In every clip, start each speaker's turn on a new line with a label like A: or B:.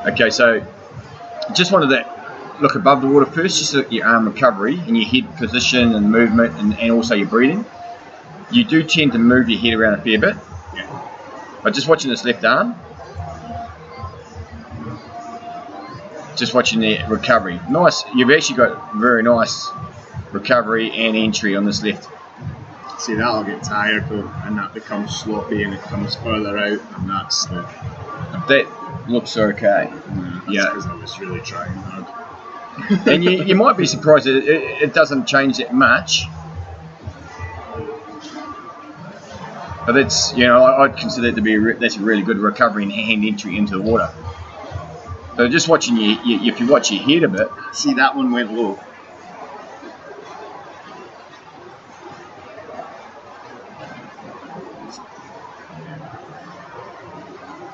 A: Okay, so just wanted to look above the water first, just look at your arm recovery and your head position and movement and also your breathing. You do tend to move your head around a fair bit.
B: Yeah.
A: But just watching this left arm, just watching the recovery. Nice, you've actually got very nice recovery and entry on this left.
B: See, that'll get tired though, and that becomes sloppy and it comes further out, and that's the...
A: That looks okay.
B: Yeah, because I was really trying hard.
A: And you might be surprised that it doesn't change that much. But that's, you know, I'd consider it to be that's a really good recovery and hand entry into the water. So just watching if you watch your head a bit.
B: See, that one went low.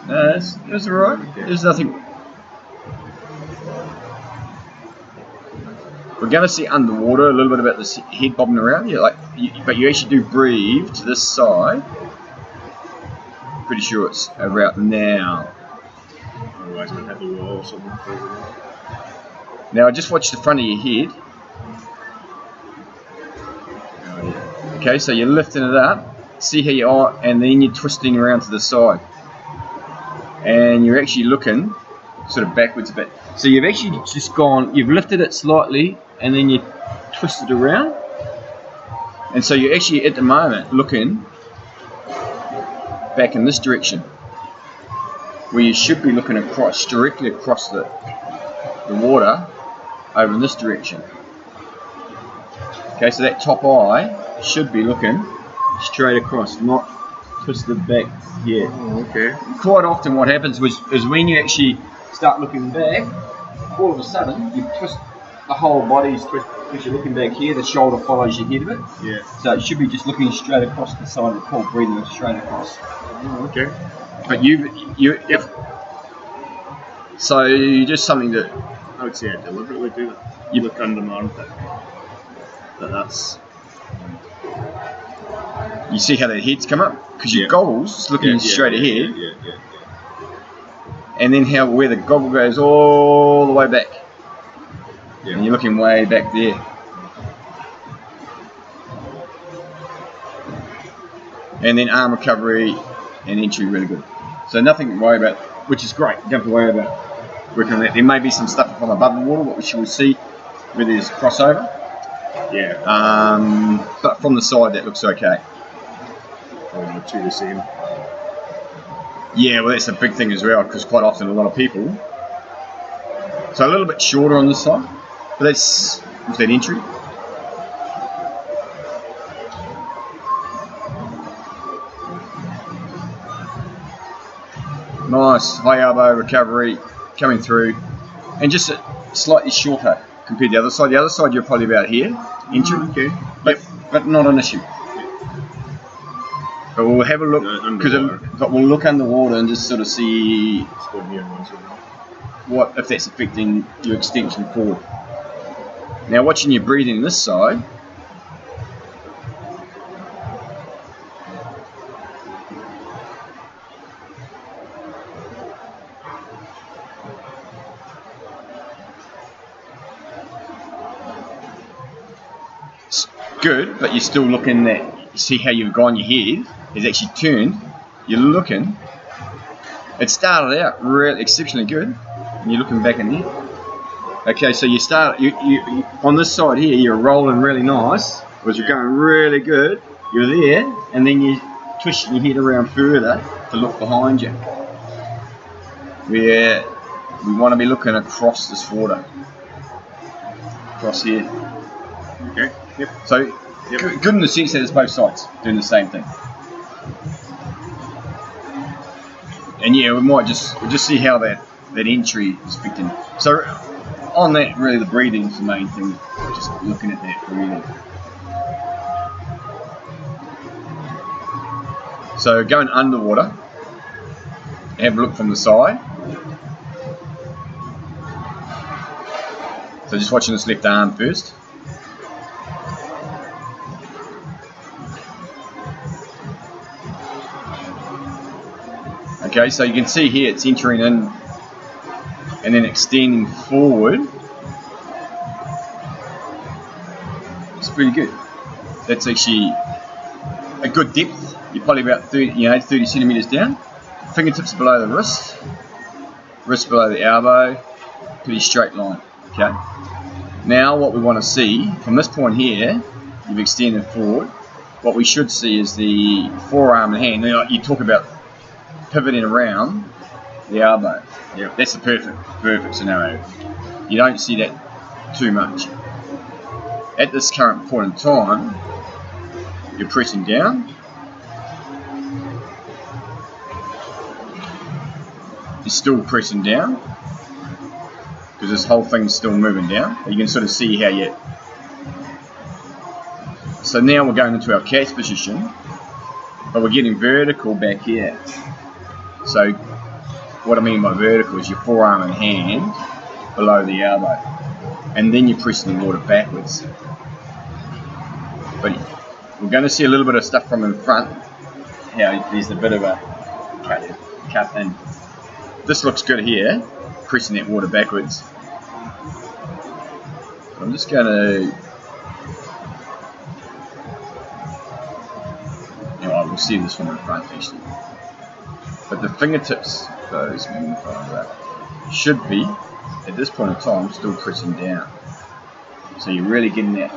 A: No, that's alright. There's nothing. We're going to see underwater a little bit about this head bobbing around. But you actually do breathe to this side. Pretty sure it's about now.
B: Otherwise, we'd hit the wall or something.
A: Now, just watch the front of your head. Okay, so you're lifting it up. See how you are, and then you're twisting around to the side. And you're actually looking sort of backwards a bit. So you've actually just gone, you've lifted it slightly, and then you twist it around. And so you're actually at the moment looking back in this direction, where you should be looking across, directly across the water over in this direction. Okay, so that top eye should be looking straight across, not twisted back here.
B: Oh, okay.
A: Quite often what happens is when you actually start looking back, all of a sudden you twist, the whole body's twist, because you're looking back here, the shoulder follows your head a bit.
B: Yeah.
A: So it should be just looking straight across the side of the pool, breathing straight across.
B: Oh, okay.
A: But if so, just something that
B: I would say I deliberately do that. You look under my armpit. That's...
A: You see how the heads come up? Because your goggles is looking straight ahead.
B: Yeah.
A: And then where the goggle goes all the way back.
B: Yeah.
A: And you're looking way back there. And then arm recovery and entry really good. So nothing to worry about, which is great. You don't have to worry about working on that. There may be some stuff from above the water, which you will see where there's crossover.
B: Yeah.
A: But from the side, that looks okay.
B: Two the same.
A: Yeah, well, that's a big thing as well, because quite often a lot of people. So a little bit shorter on this side, but that's with that entry. Nice high elbow recovery coming through, and just slightly shorter compared to the other side. The other side you're probably about here, entry,
B: Okay.
A: but not an issue. But we'll have a look, because we'll look underwater and just sort of see what if that's affecting your extension forward. Now, watching your breathing this side. It's good, but you're still looking at, you see how you've gone, your head is actually turned, you're looking, it started out really exceptionally good, and you're looking back in here. Okay, so you on this side here, you're rolling really nice, because you're going really good, you're there, and then you twist your head around further to look behind you. Where we want to be looking across this water. Across here.
B: Okay. Yep.
A: So, good in the sense that it's both sides doing the same thing. And yeah, we'll just see how that entry is affecting. So on that, really the breathing is the main thing. Just looking at that breathing. So going underwater, have a look from the side. So just watching this left arm first. Okay, so you can see here it's entering in and then extending forward. It's pretty good. That's actually a good depth. You're probably about 30 centimeters down. Fingertips below the wrist below the elbow, pretty straight line. Okay. Now what we want to see from this point here, you've extended forward. What we should see is the forearm and hand. Now, you talk about pivoting around the elbow. Yeah, that's the perfect scenario. You don't see that too much. At this current point in time, you're pressing down. You're still pressing down because this whole thing's still moving down. You can sort of see how you. So now we're going into our catch position, but we're getting vertical back here. So what I mean by vertical is your forearm and hand below the elbow, and then you're pressing the water backwards. But we're going to see a little bit of stuff from in front. How there's a bit of a cut in. This looks good here, pressing that water backwards. I'm just going to. We'll see this from in front actually. But the fingertips, those should be at this point in time still pressing down. So you're really getting that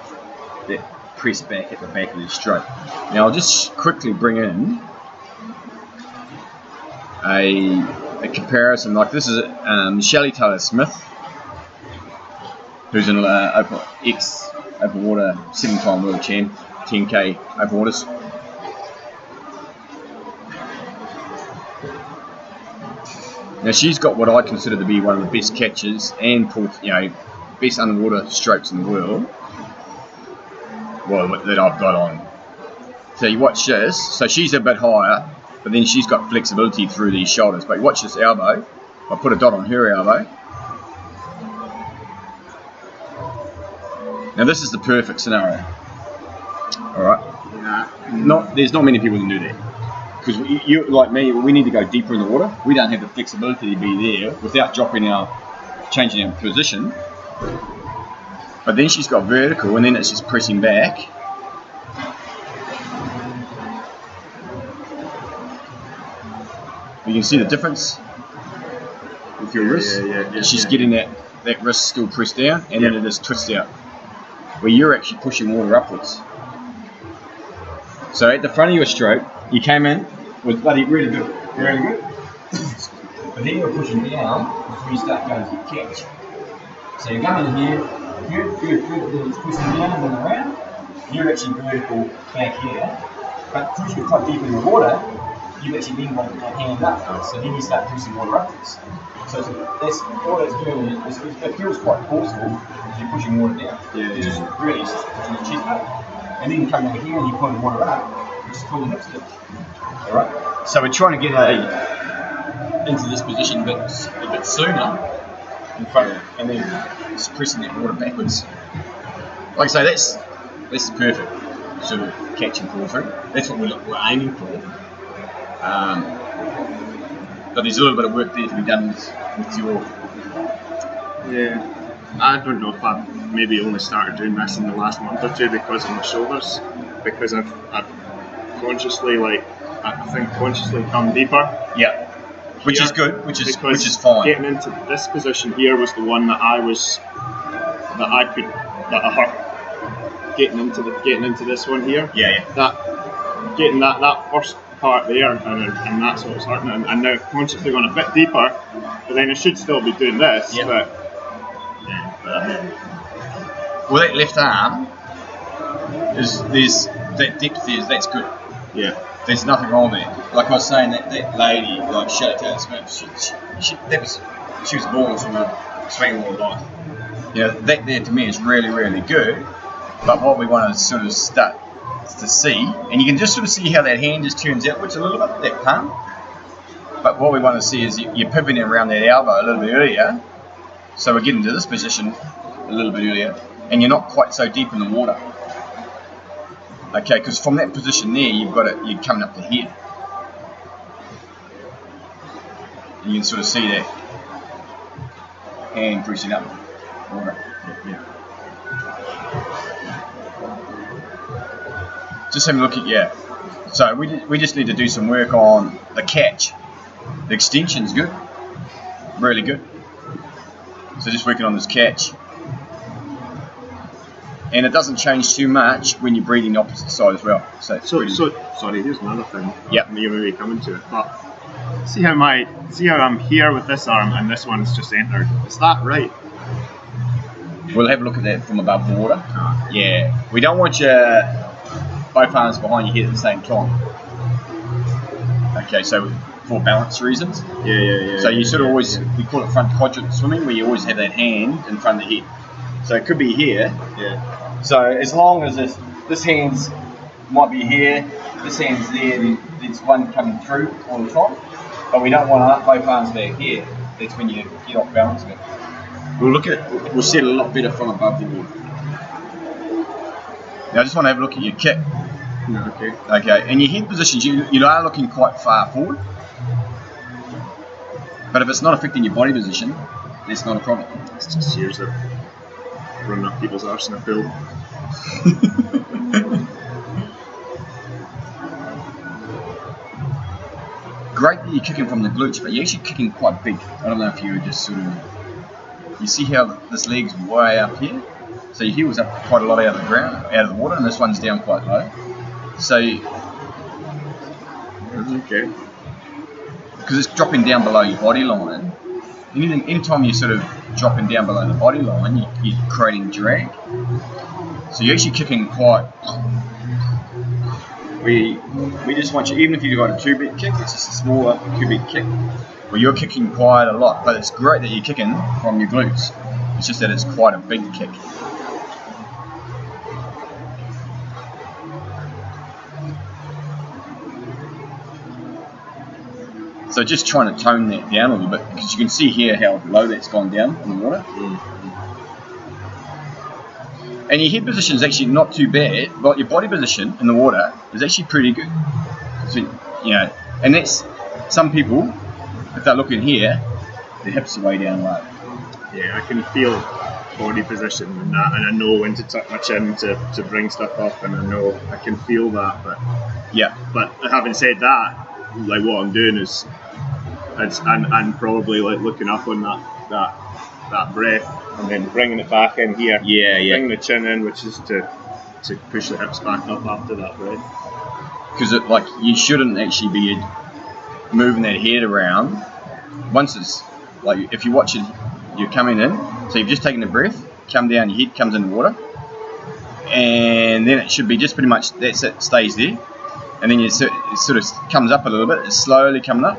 A: press back at the back of the stroke. Now I'll just quickly bring in a comparison. Like this is Shelley Taylor Smith, who's an open water 7-time world champ, 10k open waters. Now she's got what I consider to be one of the best catches and best underwater strokes in the world. Well, that I've got on. So you watch this. So she's a bit higher, but then she's got flexibility through these shoulders. But watch this elbow. I put a dot on her elbow. Now this is the perfect scenario. All right. There's not many people who can do that. Because you, like me, we need to go deeper in the water. We don't have the flexibility to be there without changing our position. But then she's got vertical, and then it's just pressing back. You can see the difference with your wrist. Yeah, she's getting that wrist still pressed down, and then it just twists out. Where you're actually pushing water upwards. So at the front of your stroke, you came in with bloody really good. But then you're pushing down before you start going to your catch. So you're going here, good, then it's pushing down and then around. You're actually vertical back here, but because you're quite deep in the water, you actually then want that hand up, so then you start pushing water upwards. So that's all it's doing. It feels quite forceful because you're pushing water down. It's just really pushing your chest up. And then you come over here and you pull the water up, which is called hip stick. Alright? So we're trying to get into this position a bit sooner in front, and then just pressing that water backwards. Like I say, that's perfect sort of catch and pull through. That's what we're aiming for. But there's a little bit of work there to be done with your.
B: Yeah. I don't know if I've maybe only started doing this in the last month or two because of my shoulders, because I've consciously consciously come deeper.
A: Yeah, which is good, which is fine.
B: Getting into this position here was the one that I hurt. Getting into this one here.
A: Yeah.
B: Getting that first part there, and that's what's hurting. And now consciously going a bit deeper, but then I should still be doing this.
A: Yep.
B: But
A: well, that left arm there's that depth there. That's good.
B: Yeah.
A: There's nothing wrong there. Like I was saying, that lady, like Shelley Taylor Smith, she was born from a swimming wall life. That there to me is really, really good. But what we want to sort of start to see, and you can just sort of see how that hand just turns outwards a little bit, that palm. But what we want to see is you're pivoting around that elbow a little bit earlier. So we're getting to this position a little bit earlier, and you're not quite so deep in the water. Okay, because from that position there, you're coming up to here. You can sort of see that. hand pressing up water.
B: Yeah.
A: Just have a look at So we just need to do some work on the catch. The extension's good, really good. So just working on this catch. And it doesn't change too much when you're breathing the opposite side as well. So
B: sorry, here's another thing.
A: Yep.
B: You may be coming to it, but see how I'm here with this arm and this one's just entered. Is that right?
A: We'll have a look at that from above the water. Yeah. We don't want your both arms behind your head at the same time. Okay, so for balance reasons.
B: Yeah.
A: So you sort of always, we call it front quadrant swimming, where you always have that hand in front of the head. So it could be here.
B: Yeah.
A: So as long as this hand's might be here, this hand's there, then there's one coming through on the top. But we don't want both arms back here. That's when you get off balance a bit. We'll set it a lot better from above the water. Now I just want to have a look at your kick. Okay, and your head positions, you are looking quite far forward. But if it's not affecting your body position, that's not a problem.
B: It's just years of running up people's arse in a pool.
A: Great that you're kicking from the glutes, but you're actually kicking quite big. I don't know if you were just sort of... You see how this leg's way up here? So your heel's up quite a lot out of the ground, out of the water, and this one's down quite low. So...
B: Okay.
A: Because it's dropping down below your body line. Anytime you're sort of dropping down below the body line, you're creating drag. So you're actually kicking quite... We just want you, even if you've got a two-beat kick, it's just a smaller two-beat kick, well, you're kicking quite a lot. But it's great that you're kicking from your glutes. It's just that it's quite a big kick. So just trying to tone that down a little bit, because you can see here how low that's gone down in the water. And your head position is actually not too bad, but your body position in the water is actually pretty good. So, and that's, some people, if they're looking here, their hips are way down low.
B: Yeah, I can feel body position and that, and I know when to tuck my chin to bring stuff up, and I can feel that. But
A: yeah.
B: But having said that, like what I'm doing is, I'm probably like looking up on that breath and then bringing it back in here.
A: Yeah.
B: Bringing the chin in, which is to push the hips back up after that breath.
A: Because you shouldn't actually be moving that head around. Once it's like, if you watch it, you're coming in, so you've just taken a breath, come down, your head comes in the water, and then it should be just pretty much, that's it, stays there, and then it sort of comes up a little bit, it's slowly coming up.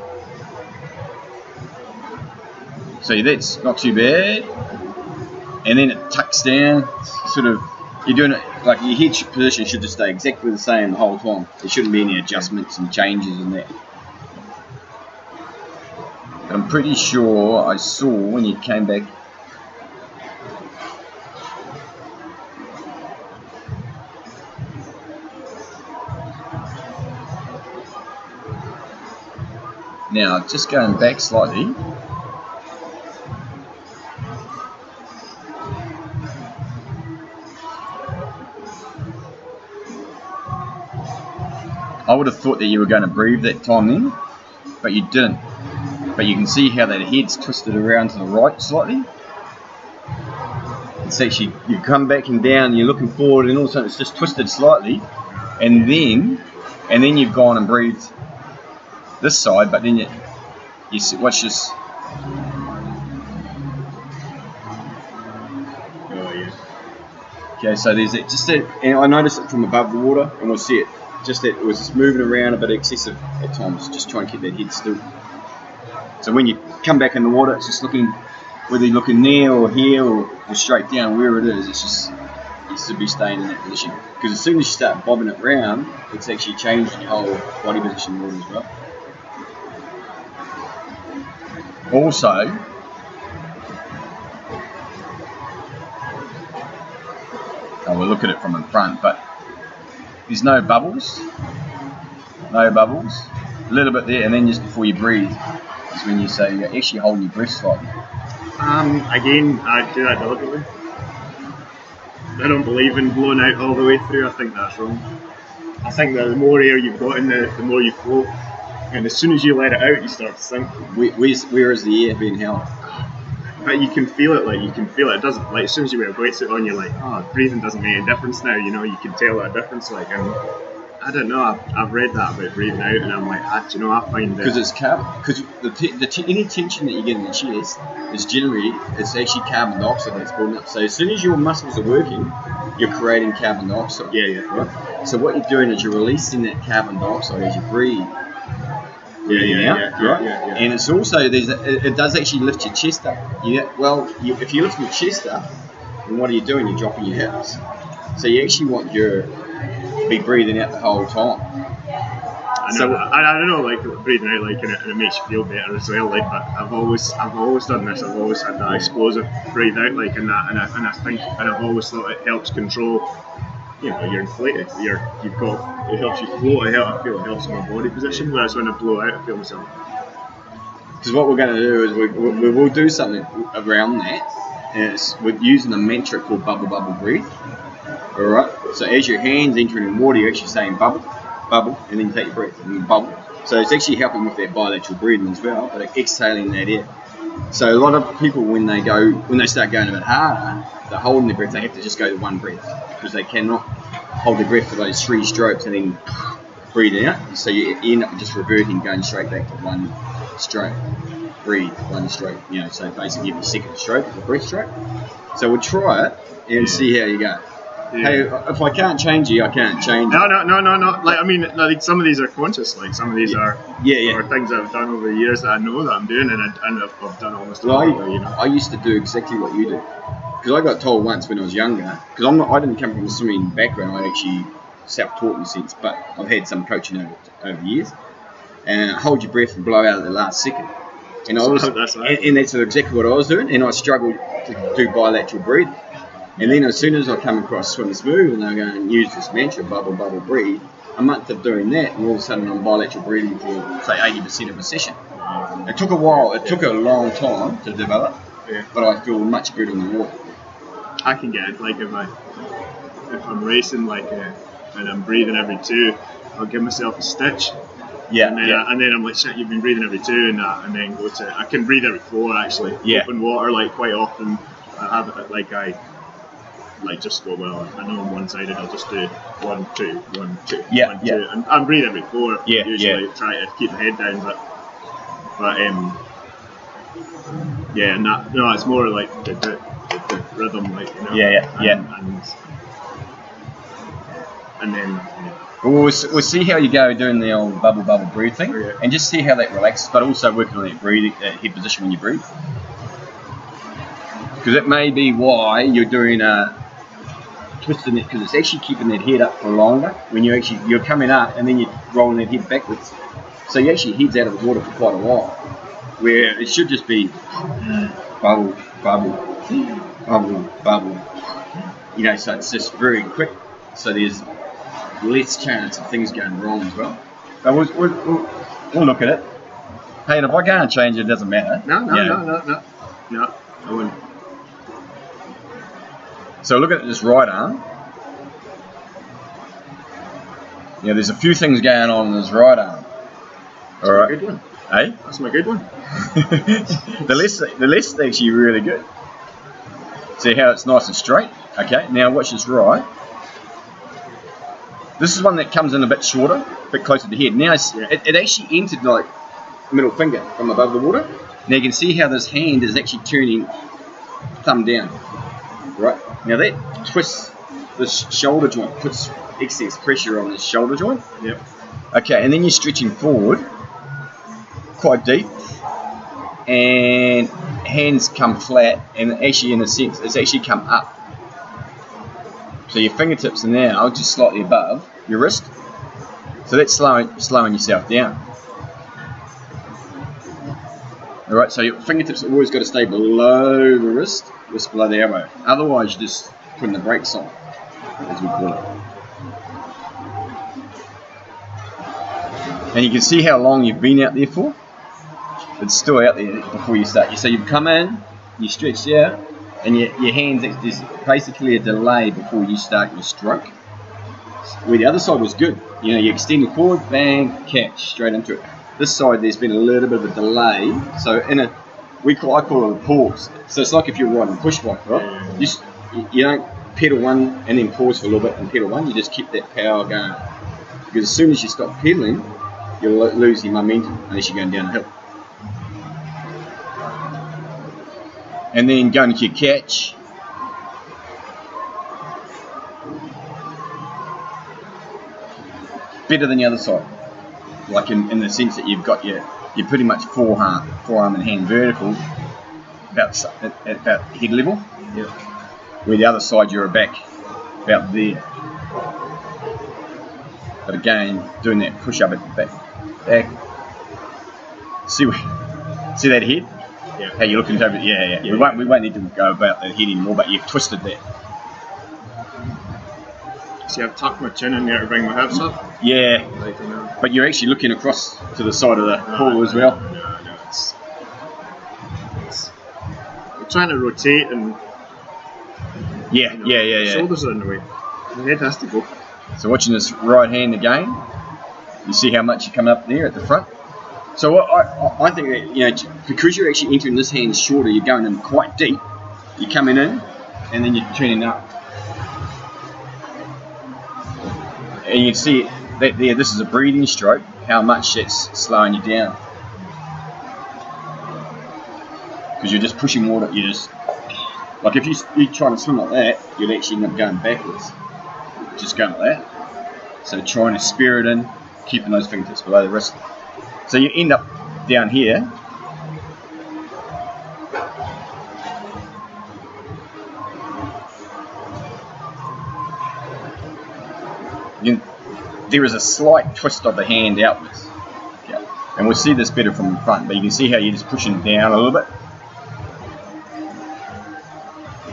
A: So that's not too bad, and then it tucks down, sort of, you're doing it, like your head position should just stay exactly the same the whole time. There shouldn't be any adjustments and changes in that. But I'm pretty sure I saw when you came back. Now, just going back slightly. I would have thought that you were going to breathe that time then, but you didn't. But you can see how that head's twisted around to the right slightly. It's actually, you come back and down, you're looking forward, and all of a sudden it's just twisted slightly, and then you've gone and breathed this side, but then you see, watch this.
B: Oh yeah.
A: Okay, so there's it, just that, and I noticed it from above the water, and we'll see it. Just that it was moving around a bit excessive at times, just trying to keep that head still. So when you come back in the water, it's just looking, whether you're looking there or here or straight down, wherever it is, it's just, you should be staying in that position. Because as soon as you start bobbing it round, it's actually changed your whole body position in the water as well. Also, we'll look at it from in front, but there's no bubbles, a little bit there, and then just before you breathe is when you say you're actually holding your breath slightly.
B: Again, I do that deliberately. I don't believe in blowing out all the way through. I think that's wrong. I think that the more air you've got in there, the more you float. And as soon as you let it out, you start to sink.
A: Where is the air being held?
B: But you can feel it, It doesn't, like, as soon as you wear a wetsuit on, you're like, oh, breathing doesn't make any difference now, you know, you can tell that difference, like, and I don't know, I've read that about breathing out, and I'm like, I find that...
A: Because it's carbon, because any tension that you get in the chest is generally, it's actually carbon dioxide that's building up. So as soon as your muscles are working, you're creating carbon dioxide.
B: Yeah.
A: Right? So what you're doing is you're releasing that carbon dioxide as you breathe.
B: Yeah.
A: And it's also it does actually lift your chest up. If you lift your chest up, then what are you doing? You're dropping your hips. So you actually want to be breathing out the whole time.
B: I don't know, like breathing out, like, and it makes you feel better as well. Like, but I've always done this. I've always had that explosive breathe out, like, and I think, and I've always thought it helps control. You know, you're inflated. It helps you float. I feel it helps my body position. Whereas when I blow out, I feel myself.
A: Because what we're going to do is we will do something around that, and we're using a mantra called bubble, bubble, breathe. All right. So as your hands entering in water, you're actually saying bubble, bubble, and then you take your breath and then bubble. So it's actually helping with that bilateral breathing as well, but exhaling that air. So a lot of people, when they start going a bit harder, they're holding their breath. They have to just go to one breath because they cannot hold their breath for those 3 strokes and then breathe out. So you end up just reverting, going straight back to one stroke. Breathe, one stroke. You know, so basically every second stroke is a breath stroke. So we'll try it and see how you go. Yeah. Hey, if I can't change you, I can't change you.
B: No. Like, I mean, like, some of these are conscious. Like, some of these are things that I've done over the years that I know that I'm doing, and I've done almost all the way, you know.
A: I used to do exactly what you do. Because I got told once when I was younger, because I didn't come from a swimming background, I actually self-taught in a sense, but I've had some coaching over the years. And hold your breath and blow out at the last second. And that's exactly what I was doing, and I struggled to do bilateral breathing. And then as soon as I come across Swim Smooth and they're going to use this mantra, bubble, bubble, breathe, a month of doing that, and all of a sudden I'm bilateral breathing for, say, 80% of a session. It took a while, it took a long time to develop, but I feel much better in the water.
B: I can get it, like, if I'm racing, like, and I'm breathing every 2, I'll give myself a stitch.
A: Yeah,
B: and then I'm like, shit, you've been breathing every 2, and then go to, I can breathe every 4 actually. Yeah. Open water, like, quite often. I have it, like, I just go, well, I know I'm one-sided, I'll just do 1, 2, 1, 2, 1, 2, and I breathe every 4. Usually try to keep the head down, but and that, no, it's more like the rhythm, like, you know. And then.
A: We'll see how you go doing the old bubble, bubble, breathe thing, and just see how that relaxes, but also working on that breathing, head position when you breathe. Because it may be why you're doing a twisting it, because it's actually keeping that head up for longer when you're coming up and then you're rolling that head backwards. So your head's out of the water for quite a while, where it should just be bubble, bubble, bubble, bubble. You know, so it's just very quick. So there's less chance of things going wrong as well. But we'll look at it. Hey, and if I can't change it, it doesn't matter.
B: No, I wouldn't.
A: So look at this right arm. Yeah, there's a few things going on in this right arm.
B: All right. Good one.
A: Hey?
B: That's my good one.
A: The left is actually really good. See how it's nice and straight? Okay, now watch this right. This is one that comes in a bit shorter, a bit closer to the head. Now it actually entered like middle finger from above the water. Now you can see how this hand is actually turning thumb down. Right? Now that twists this shoulder joint, puts excess pressure on this shoulder joint.
B: Yep.
A: Okay, and then you're stretching forward quite deep, and hands come flat, and actually in a sense it's actually come up. So your fingertips are now just slightly above your wrist. So that's slowing yourself down. Alright, so your fingertips have always got to stay below the wrist, just below the elbow. Otherwise you're just putting the brakes on, as we call it. And you can see how long you've been out there for. It's still out there before you start. So you've come in, you stretch out, and your hands, there's basically a delay before you start your stroke. Where the other side was good, you extend the cord, bang, catch straight into it. This side, there's been a little bit of a delay, so I call it a pause. So it's like if you're riding a push bike, right? You don't pedal one and then pause for a little bit and pedal one. You just keep that power going, because as soon as you stop pedaling, you'll lose your momentum unless you're going down the hill. And then going to your catch. Better than the other side, like in the sense that you've got you're pretty much forearm and hand vertical, about head level.
B: Yeah. Where
A: the other side you're back about there. But again, doing that push up at the back. See that head?
B: Yeah.
A: How you're looking over? Yeah. We won't need to go about the head anymore, but you've twisted that.
B: See, I've tucked my chin in there to bring my hips up.
A: Yeah. But you're actually looking across to the side of the pool as well.
B: No. I'm trying to rotate and.
A: Yeah.
B: Shoulders are in the way. The head has to go.
A: So watching this right hand again, you see how much you're coming up there at the front. So I think that because you're actually entering this hand shorter, you're going in quite deep. You're coming in, and then you're turning up. And you can see that there. This is a breathing stroke. How much that's slowing you down, because you're just pushing water. You just like if you're trying to swim like that, you'd actually end up going backwards. Just going like that. So trying to spear it in, keeping those fingertips below the wrist. So you end up down here. There is a slight twist of the hand outwards. Okay. And we'll see this better from the front, but you can see how you're just pushing down a little bit.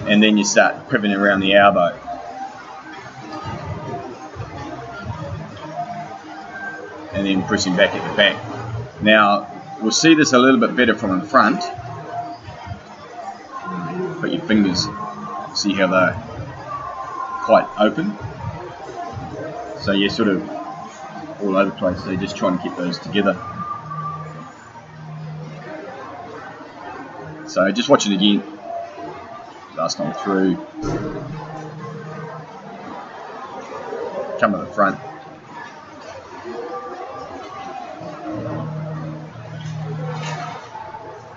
A: And then you start pivoting around the elbow. And then pushing back at the back. Now, we'll see this a little bit better from the front. Put your fingers, see how they're quite open. So you're sort of all over the place, so you're just trying to keep those together. So just watch it again. Last time through. Come to the front.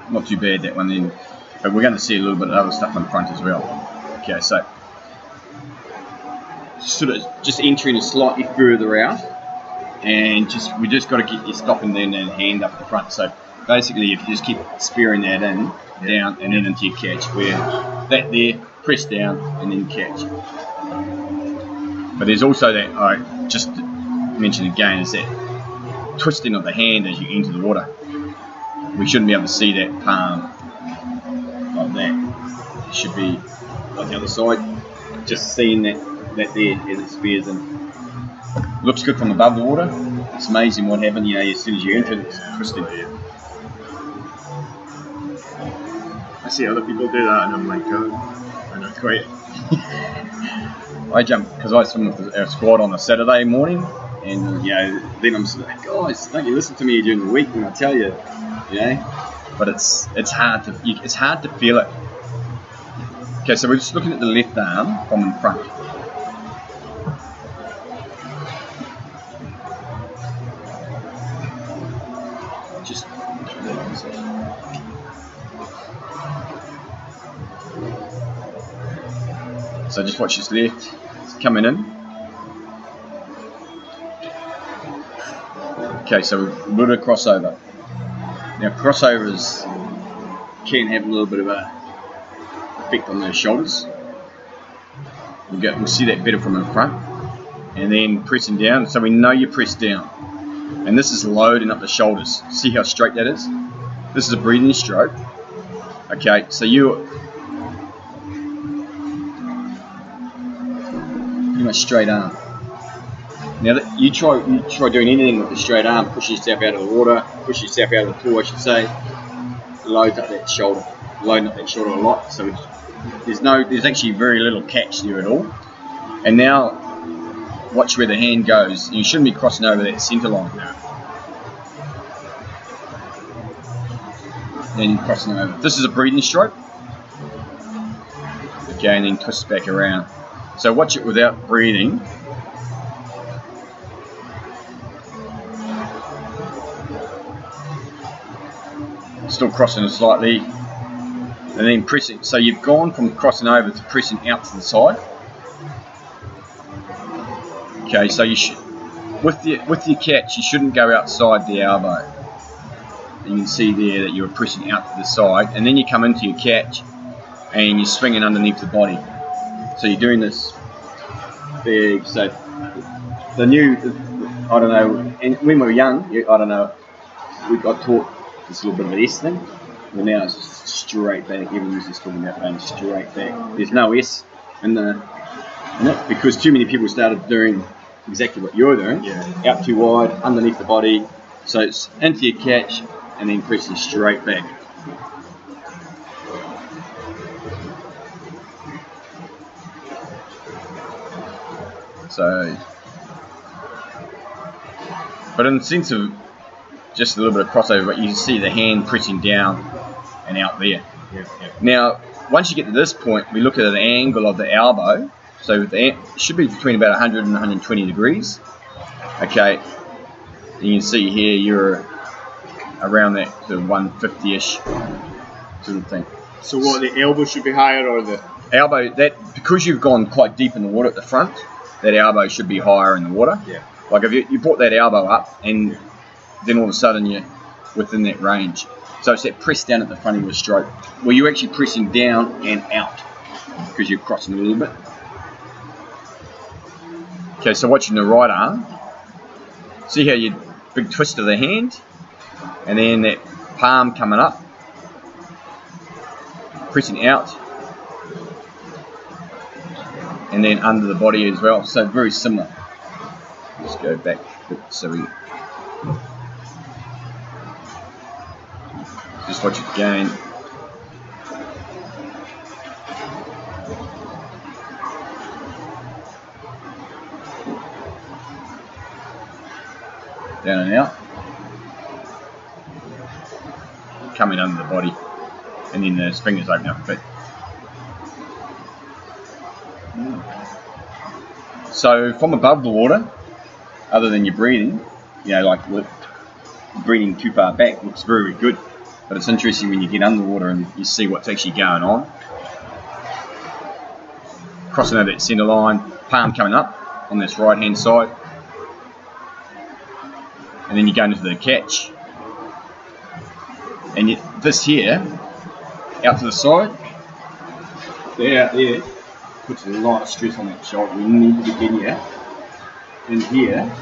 A: Not too bad that one then, but we're going to see a little bit of other stuff on the front as well. Okay, so sort of just entering slightly further out, and we just got to get you stopping then and hand up the front. So basically, if you just keep spearing that in, down, and then into your catch, where that there, press down, and then catch. But there's also that I just mentioned again is that twisting of the hand as you enter the water. We shouldn't be able to see that palm like that. It should be like the other side. Just seeing that there as it spears in. Looks good from above the water. It's amazing what happens, as soon as you enter it, it's twisted.
B: I see other people do that and I'm like, oh, I don't quite.
A: I jump, because I swim with our squad on a Saturday morning, and then I'm sort of like, guys, don't you listen to me during the week when I tell you, But it's hard to feel it. Okay, so we're just looking at the left arm from in front. So just watch this left. It's coming in. Okay, so a little bit of crossover. Now crossovers can have a little bit of a effect on those shoulders. We'll see that better from in front. And then pressing down, so we know you press down. And this is loading up the shoulders. See how straight that is? This is a breathing stroke. Okay, so you pretty much straight arm. Now that you try doing anything with the straight arm, push yourself out of the water, push yourself out of the pool, I should say, loads up that shoulder. loading up that shoulder a lot, so there's actually very little catch there at all. And now, watch where the hand goes. You shouldn't be crossing over that centre line. Then crossing over. This is a breathing stroke. Okay, and then twist back around. So watch it without breathing. Still crossing it slightly, and then pressing. So you've gone from crossing over to pressing out to the side. Okay, so you should, with your catch, you shouldn't go outside the elbow. You can see there that you're pressing out to the side, and then you come into your catch, and you're swinging underneath the body. So you're doing this big. So I don't know. And when we were young, I don't know. We got taught this little bit of an S thing. Well, now it's just straight back. Everyone's just talking about going straight back. There's no S in it because too many people started doing exactly what you're doing.
B: Yeah. Out
A: too wide, underneath the body. So it's into your catch and then pressing straight back. So, but in the sense of just a little bit of crossover, but you can see the hand pressing down and out there.
B: Yeah.
A: Now, once you get to this point, we look at the angle of the elbow. So it should be between about 100 and 120 degrees. Okay, you can see here you're around that sort of 150-ish sort of thing.
B: So what, the elbow should be higher, or the
A: elbow? That because you've gone quite deep in the water at the front, that elbow should be higher in the water.
B: Yeah.
A: Like if you brought that elbow up, and then all of a sudden you're within that range. So it's that press down at the front of your stroke, where you're actually pressing down and out because you're crossing a little bit. Okay, so watching the right arm, see how you big twist of the hand, and then that palm coming up, pressing out, and then under the body as well. So very similar. Let's go back a bit so we just watch it again. Down and out. Coming under the body. And then those fingers open up a bit. So from above the water, other than your breathing, like breathing too far back looks very, very good. But it's interesting when you get underwater and you see what's actually going on. Crossing over that centre line, palm coming up on this right hand side. And then you go into the catch. And this here, out to the side, out there, puts a lot of stress on that shoulder. We need to get here. In here,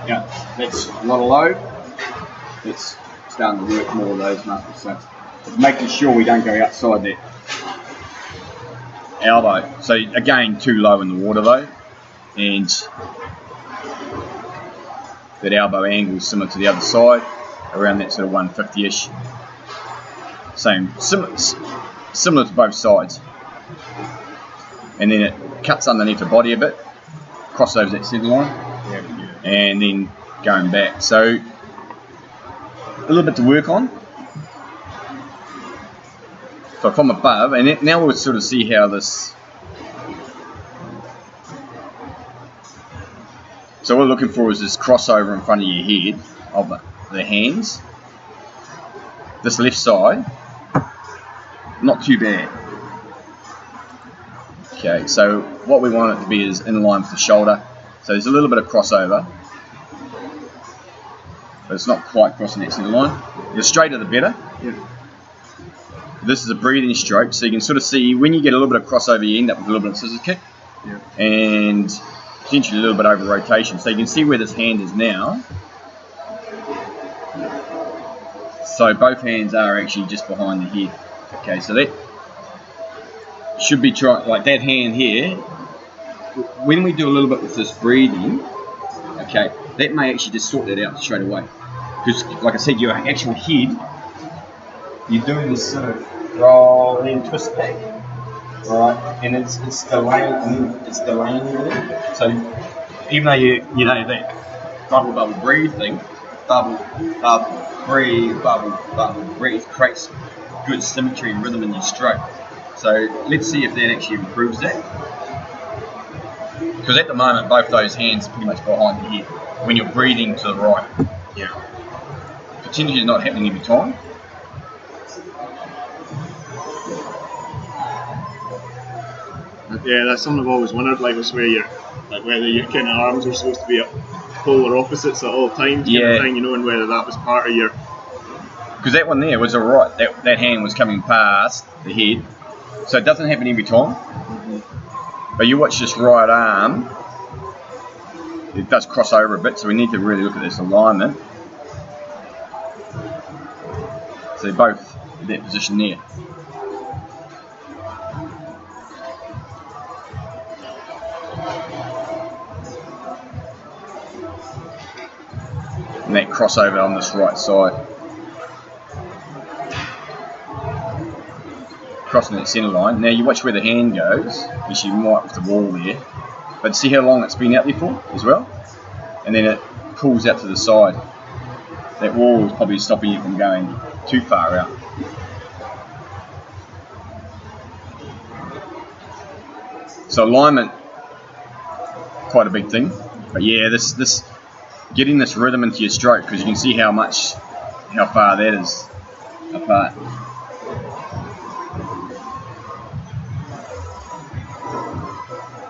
A: that's a lot of load. It's starting to work more of those muscles. So it's making sure we don't go outside that elbow. So again, too low in the water though. And that elbow angle is similar to the other side, around that sort of 150-ish. Similar to both sides. And then it cuts underneath the body a bit, cross over that centre line, and then going back. So a little bit to work on. So from above, and now we'll sort of see how this. So what we're looking for is this crossover in front of your head of the hands. This left side, not too bad. Okay, so what we want it to be is in line with the shoulder. So there's a little bit of crossover, but it's not quite crossing that centre line. The straighter the better.
B: Yeah.
A: This is a breathing stroke, so you can sort of see when you get a little bit of crossover, you end up with a little bit of scissors kick.
B: Yeah.
A: And potentially a little bit over rotation. So you can see where this hand is now. So both hands are actually just behind the head. Okay, so that should be like that hand here. When we do a little bit with this breathing, okay, that may actually just sort that out straight away. Because, like I said, your actual head, you're doing this sort of roll, and then twist back. Right, and it's delaying, So even though you know that bubble breathe thing, bubble breathe creates good symmetry and rhythm in your stroke. So let's see if that actually improves that. Because at the moment both those hands are pretty much behind the head when you're breathing to the right.
B: Yeah.
A: Potentially not happening every time.
B: Yeah, that's something I've always wondered, like was where whether your kind of arms are supposed to be at polar opposites at all times, kind of thing, you know, and whether that was part of your.
A: Because that one there was alright. That hand was coming past the head, so it doesn't happen every time. Mm-hmm. But you watch this right arm, it does cross over a bit, so we need to really look at this alignment. So they're both in that position there. And that crossover on this right side. Crossing that centre line. Now you watch where the hand goes, which you might with the wall there. But see how long it's been out there for as well? And then it pulls out to the side. That wall is probably stopping you from going too far out. So alignment, quite a big thing. But yeah, this getting this rhythm into your stroke, because you can see how far that is apart.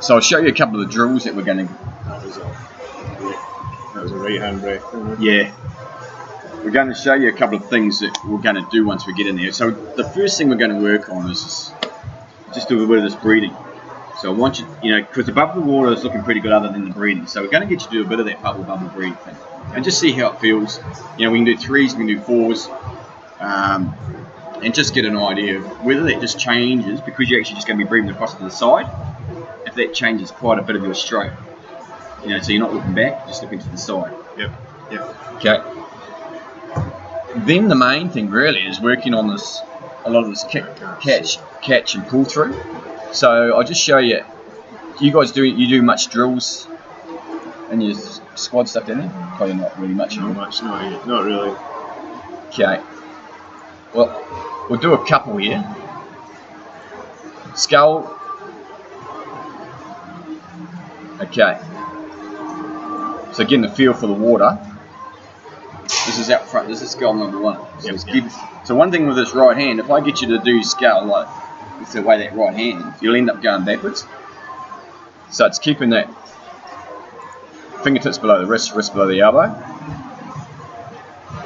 A: So I'll show you a couple of the drills that we're going to.
B: That was a right hand breath.
A: Yeah. We're going to show you a couple of things that we're going to do once we get in there. So the first thing we're going to work on is just do a bit of this breathing. So I want you, because the bubble water is looking pretty good other than the breathing. So we're going to get you to do a bit of that bubble breathe thing. And just see how it feels. We can do 3s, we can do 4s. And just get an idea of whether that just changes, because you're actually just going to be breathing across to the side, if that changes quite a bit of your stroke. So you're not looking back, just looking to the side.
B: Yep.
A: Okay. Then the main thing really is working on a lot of this catch and pull through. So I'll just show you. You guys do much drills in your squad stuff, don't you? Probably not really much.
B: Not really.
A: Okay. Well, we'll do a couple here. Skull. Okay. So getting the feel for the water. This is out front. This is skull number 1. So one thing with this right hand, if I get you to do skull like it's the way that right hand, you'll end up going backwards. So it's keeping that fingertips below the wrist below the elbow.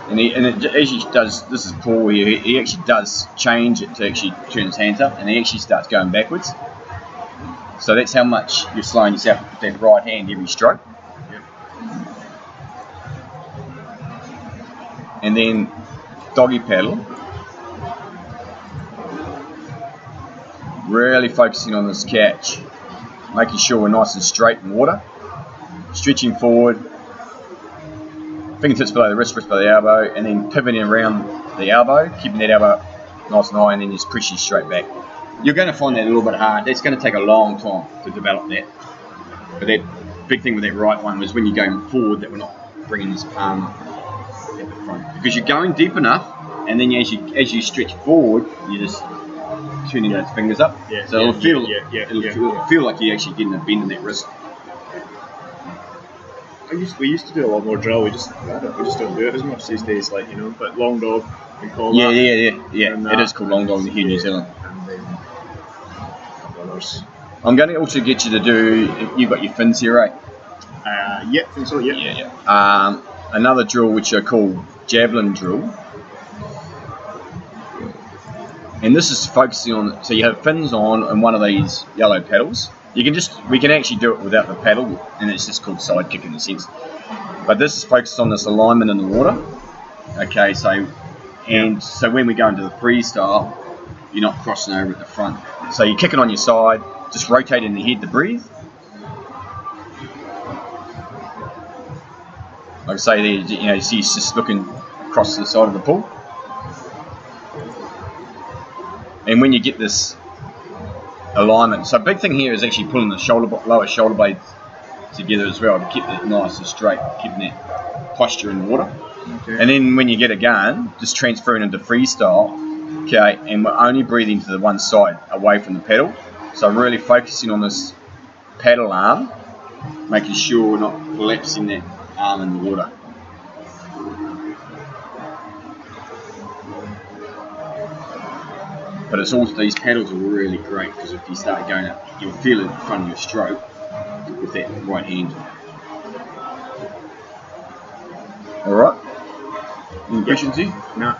A: And as he does, this is Paul here, he actually does change it to actually turn his hands up, and he actually starts going backwards. So that's how much you're slowing yourself with that right hand every stroke.
B: Yep.
A: And then doggy paddle. Really focusing on this catch, making sure we're nice and straight in water, stretching forward, fingertips below the wrist below the elbow, and then pivoting around the elbow, keeping that elbow nice and high, and then just pushing straight back. You're going to find that a little bit hard. That's going to take a long time to develop that. But that big thing with that right one was when you're going forward that we're not bringing this palm up at the front, because you're going deep enough, and then as you stretch forward, you just turning those fingers up, so it'll feel like you're actually getting a bend in that wrist.
B: We used to do a lot more drill. We just don't do it as much these days, But long dog, we call
A: that.
B: Yeah.
A: It is called long dog here in New Zealand.
B: And others.
A: I'm going to also get you to do. You've got your fins here, right?
B: Yeah, I think so. Yeah.
A: Yeah. Another drill which I call javelin drill. And this is focusing on, so you have fins on and one of these yellow paddles. We can actually do it without the paddle, and it's just called side kick in a sense. But this is focused on this alignment in the water. Okay, so when we go into the freestyle, you're not crossing over at the front. So you're kicking on your side, just rotating the head to breathe. Like I say there, you see he's just looking across the side of the pool. And when you get this alignment, so big thing here is actually pulling the lower shoulder blades together as well to keep it nice and straight, keeping that posture in the water.
B: Okay.
A: And then when you get it going, just transferring into freestyle, okay, and we're only breathing to the one side away from the pedal. So really focusing on this paddle arm, making sure we're not collapsing that arm in the water. But it's also, these paddles are really great because if you start going up, you'll feel it in front of your stroke with that right hand. Alright? Any questions here?
B: No.